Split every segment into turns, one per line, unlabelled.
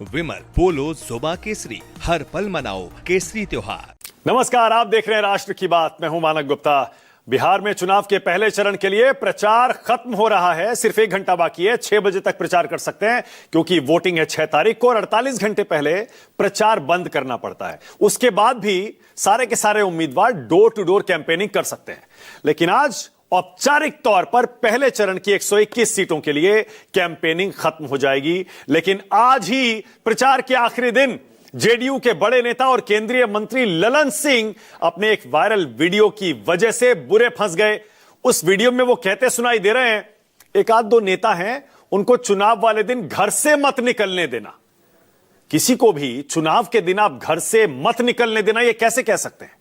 विमल पोलो जोबा केसरी, हर पल मनाओ केसरी त्योहार।
नमस्कार, आप देख रहे हैं राष्ट्र की बात। मैं हूं मानक गुप्ता। बिहार में चुनाव के पहले चरण के लिए प्रचार खत्म हो रहा है। सिर्फ 1 घंटा बाकी है। 6 बजे तक प्रचार कर सकते हैं क्योंकि वोटिंग है 6 तारीख को और 48 घंटे पहले प्रचार बंद करना पड़ता है। उसके बाद भी सारे के सारे उम्मीदवार डोर टू डोर कैंपेनिंग कर सकते हैं। लेकिन आज औपचारिक तौर पर पहले चरण की 121 सीटों के लिए कैंपेनिंग खत्म हो जाएगी। लेकिन आज ही प्रचार के आखिरी दिन जेडीयू के बड़े नेता और केंद्रीय मंत्री ललन सिंह अपने एक वायरल वीडियो की वजह से बुरे फंस गए। उस वीडियो में वो कहते सुनाई दे रहे हैं, एक आध दो नेता हैं, उनको चुनाव वाले दिन घर से मत निकलने देना। किसी को भी चुनाव के दिन आप घर से मत निकलने देना, यह कैसे कह सकते हैं?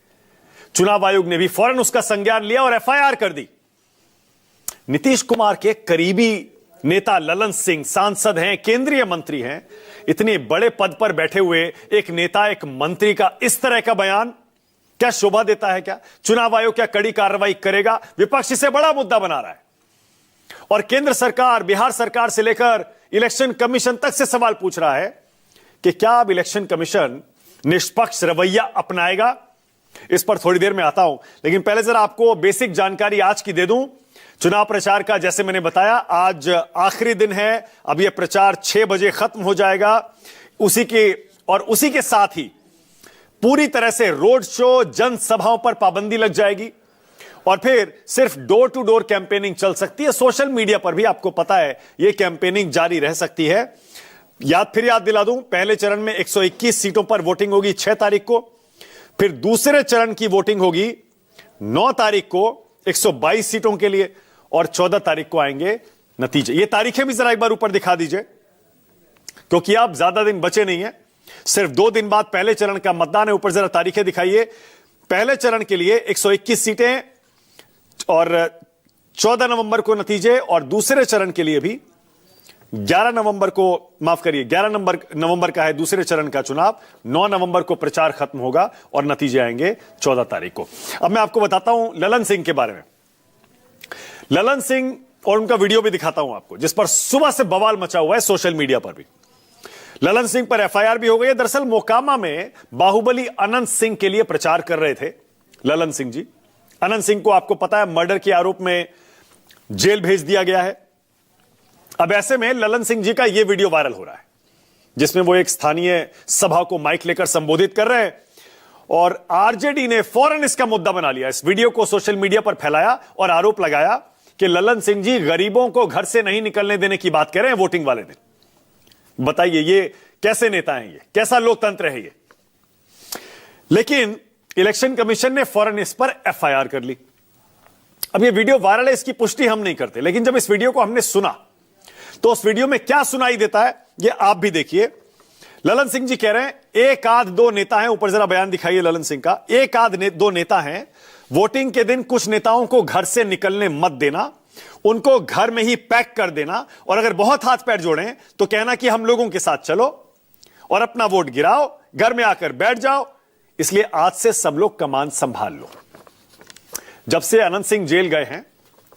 चुनाव आयोग ने भी फौरन उसका संज्ञान लिया और एफआईआर कर दी। नीतीश कुमार के करीबी नेता ललन सिंह सांसद हैं, केंद्रीय मंत्री हैं। इतने बड़े पद पर बैठे हुए एक नेता, एक मंत्री का इस तरह का बयान क्या शोभा देता है? क्या चुनाव आयोग क्या कड़ी कार्रवाई करेगा? विपक्ष इसे बड़ा मुद्दा बना रहा है और केंद्र सरकार, बिहार सरकार से लेकर इलेक्शन कमीशन तक से सवाल पूछ रहा है कि क्या अब इलेक्शन कमीशन निष्पक्ष रवैया अपनाएगा? इस पर थोड़ी देर में आता हूं, लेकिन पहले जरा आपको बेसिक जानकारी आज की दे दूं। चुनाव प्रचार का जैसे मैंने बताया आज आखिरी दिन है। अब यह प्रचार 6 बजे खत्म हो जाएगा। उसी के साथ ही पूरी तरह से रोड शो, जनसभाओं पर पाबंदी लग जाएगी और फिर सिर्फ डोर टू डोर कैंपेनिंग चल सकती है। सोशल मीडिया पर भी आपको पता है यह कैंपेनिंग जारी रह सकती है। याद दिला दूं, पहले चरण में 121 सीटों पर वोटिंग होगी 6 तारीख को। फिर दूसरे चरण की वोटिंग होगी 9 तारीख को 122 सीटों के लिए और 14 तारीख को आएंगे नतीजे। ये तारीखें भी जरा एक बार ऊपर दिखा दीजिए क्योंकि आप ज्यादा दिन बचे नहीं है। सिर्फ 2 दिन बाद पहले चरण का मतदान है। ऊपर जरा तारीखें दिखाइए। पहले चरण के लिए 121 सीटें और 14 नवंबर को नतीजे और दूसरे चरण के लिए भी 11 नवंबर को, माफ करिए, 11 नवंबर का है दूसरे चरण का चुनाव। 9 नवंबर को प्रचार खत्म होगा और नतीजे आएंगे 14 तारीख को। अब मैं आपको बताता हूं ललन सिंह के बारे में। ललन सिंह और उनका वीडियो भी दिखाता हूं आपको, जिस पर सुबह से बवाल मचा हुआ है सोशल मीडिया पर भी। ललन सिंह पर एफआईआर भी हो गई है। दरअसल मोकामा में बाहुबली अनंत सिंह के लिए प्रचार कर रहे थे ललन सिंह जी। अनंत सिंह को आपको पता है मर्डर के आरोप में जेल भेज दिया गया है। अब ऐसे में ललन सिंह जी का यह वीडियो वायरल हो रहा है जिसमें वो एक स्थानीय सभा को माइक लेकर संबोधित कर रहे हैं और आरजेडी ने फौरन इसका मुद्दा बना लिया। इस वीडियो को सोशल मीडिया पर फैलाया और आरोप लगाया कि ललन सिंह जी गरीबों को घर से नहीं निकलने देने की बात कह रहे हैं वोटिंग वाले दिन। बताइए ये कैसे नेता हैं? ये कैसा लोकतंत्र है ये? लेकिन इलेक्शन कमीशन ने फौरन इस पर एफआईआर कर ली। अब ये वीडियो वायरल है, इसकी पुष्टि हम नहीं करते, लेकिन जब इस वीडियो को हमने सुना तो उस वीडियो में क्या सुनाई देता है ये आप भी देखिए। ललन सिंह जी कह रहे हैं एक आध दो नेता हैं, ऊपर जरा बयान दिखाइए ललन सिंह का। एक आध दो नेता हैं, वोटिंग के दिन कुछ नेताओं को घर से निकलने मत देना, उनको घर में ही पैक कर देना और अगर बहुत हाथ पैर जोड़ें तो कहना कि हम लोगों के साथ चलो और अपना वोट गिराओ, घर में आकर बैठ जाओ। इसलिए आज से सब लोग कमान संभाल लो। जब से अनंत सिंह जेल गए हैं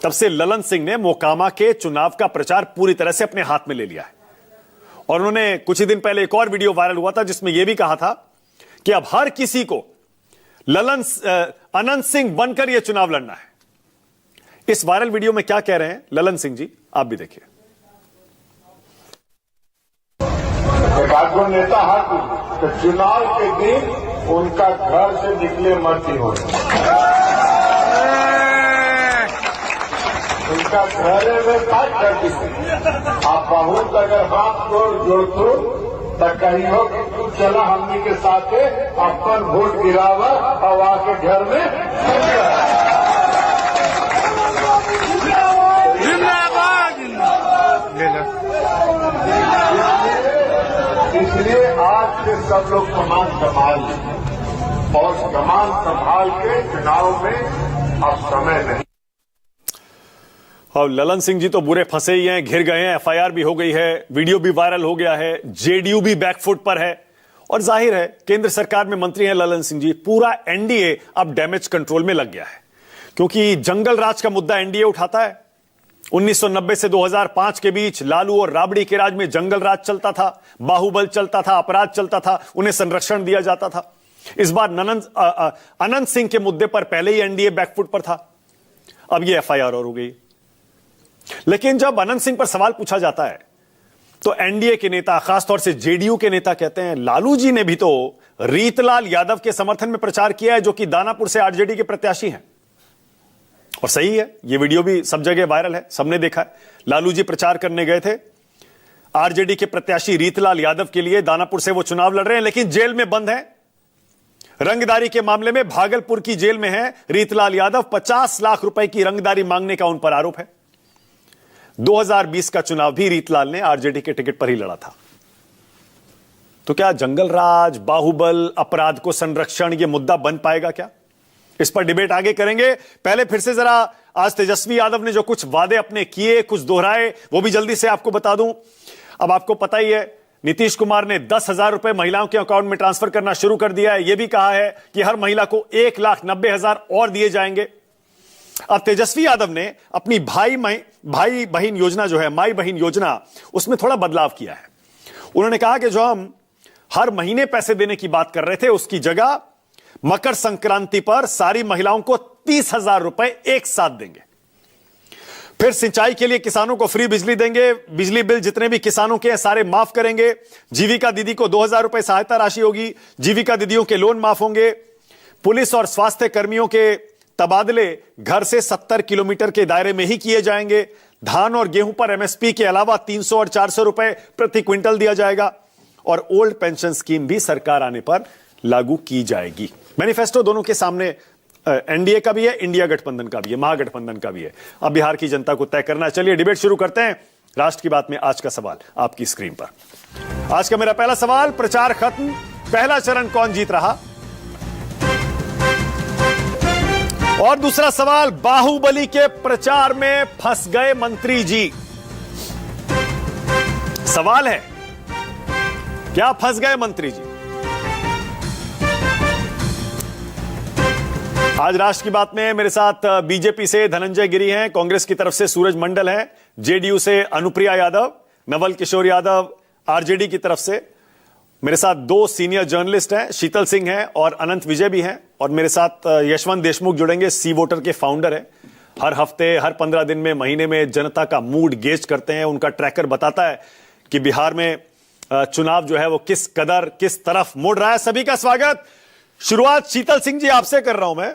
तब से ललन सिंह ने मोकामा के चुनाव का प्रचार पूरी तरह से अपने हाथ में ले लिया है और उन्होंने कुछ ही दिन पहले एक और वीडियो वायरल हुआ था जिसमें यह भी कहा था कि अब हर किसी को अनंत सिंह बनकर यह चुनाव लड़ना है। इस वायरल वीडियो में क्या कह रहे हैं ललन सिंह जी, आप भी देखिए।
नेता तो चुनाव के दिन उनका घर से निकले मत हो, उनका घरे में पैक कर दीजिए। आप बहुत अगर हाथ जोड़ो तो कहीं हो कि तू चला हमनी के साथ अपन वोट गिरावा और आके घर में। इसलिए आज से सब लोग कमान संभाल लें और कमान संभाल के चुनाव में अब समय नहीं।
अब ललन सिंह जी तो बुरे फंसे ही हैं, घिर गए हैं, एफआईआर भी हो गई है, वीडियो भी वायरल हो गया है, जेडीयू भी बैकफुट पर है और जाहिर है केंद्र सरकार में मंत्री हैं ललन सिंह जी। पूरा एनडीए अब डैमेज कंट्रोल में लग गया है क्योंकि जंगल राज का मुद्दा एनडीए उठाता है 1990 से 2005 के बीच लालू और राबड़ी के राज में जंगल राज चलता था, बाहुबल चलता था, अपराध चलता था, उन्हें संरक्षण दिया जाता था। इस बार अनंत सिंह के मुद्दे पर पहले ही एनडीए बैकफुट पर था, अब यह एफआईआर और हो गई। लेकिन जब अनंत सिंह पर सवाल पूछा जाता है तो एनडीए के नेता, खासतौर से जेडीयू के नेता कहते हैं लालू जी ने भी तो रीतलाल यादव के समर्थन में प्रचार किया है, जो कि दानापुर से आरजेडी के प्रत्याशी हैं। और सही है, यह वीडियो भी सब जगह वायरल है, सबने देखा है। लालू जी प्रचार करने गए थे आरजेडी के प्रत्याशी रीतलाल यादव के लिए, दानापुर से वो चुनाव लड़ रहे हैं, लेकिन जेल में बंद है। रंगदारी के मामले में भागलपुर की जेल में है रीतलाल यादव। 50 लाख रुपए की रंगदारी मांगने का उन पर आरोप है। 2020 का चुनाव भी रीतलाल ने आरजेडी के टिकट पर ही लड़ा था। तो क्या जंगल राज, बाहुबल, अपराध को संरक्षण यह मुद्दा बन पाएगा क्या? इस पर डिबेट आगे करेंगे। पहले फिर से जरा आज तेजस्वी यादव ने जो कुछ वादे अपने किए, कुछ दोहराए, वो भी जल्दी से आपको बता दूं। अब आपको पता ही है, नीतीश कुमार ने 10,000 रुपए महिलाओं के अकाउंट में ट्रांसफर करना शुरू कर दिया है। यह भी कहा है कि हर महिला को 1,90,000 और दिए जाएंगे। अब तेजस्वी यादव ने अपनी भाई बहन योजना जो है, माई बहन योजना, उसमें थोड़ा बदलाव किया है। उन्होंने कहा कि जो हम हर महीने पैसे देने की बात कर रहे थे, उसकी जगह मकर संक्रांति पर सारी महिलाओं को 30,000 रुपए एक साथ देंगे। फिर सिंचाई के लिए किसानों को फ्री बिजली देंगे। बिजली बिल जितने भी किसानों के हैं सारे माफ करेंगे। जीविका दीदी को 2,000 रुपए सहायता राशि होगी। जीविका दीदियों के लोन माफ होंगे। पुलिस और स्वास्थ्य कर्मियों के तबादले घर से 70 किलोमीटर के दायरे में ही किए जाएंगे। धान और गेहूं पर एमएसपी के अलावा 300 और 400 रुपए प्रति क्विंटल दिया जाएगा। और ओल्ड पेंशन स्कीम भी सरकार आने पर लागू की जाएगी। मैनिफेस्टो दोनों के सामने, एनडीए का भी है, इंडिया गठबंधन का भी है, महागठबंधन का भी है। अब बिहार की जनता को तय करना। चलिए डिबेट शुरू करते हैं। राष्ट्र की बात में आज का सवाल आपकी स्क्रीन पर। आज का मेरा पहला सवाल, प्रचार खत्म, पहला चरण कौन जीत रहा? और दूसरा सवाल, बाहुबली के प्रचार में फंस गए मंत्री जी। सवाल है, क्या फंस गए मंत्री जी? आज राष्ट्र की बात में मेरे साथ बीजेपी से धनंजय गिरी हैं, कांग्रेस की तरफ से सूरज मंडल है, जेडीयू से अनुप्रिया यादव, नवल किशोर यादव आरजेडी की तरफ से। मेरे साथ 2 सीनियर जर्नलिस्ट हैं, शीतल सिंह हैं और अनंत विजय भी हैं। और मेरे साथ यशवंत देशमुख जुड़ेंगे, सी वोटर के फाउंडर हैं। हर हफ्ते, हर 15 दिन में, महीने में जनता का मूड गेज करते हैं। उनका ट्रैकर बताता है कि बिहार में चुनाव जो है वो किस तरफ मुड़ रहा है। सभी का स्वागत। शुरुआत शीतल सिंह जी आपसे कर रहा हूं मैं।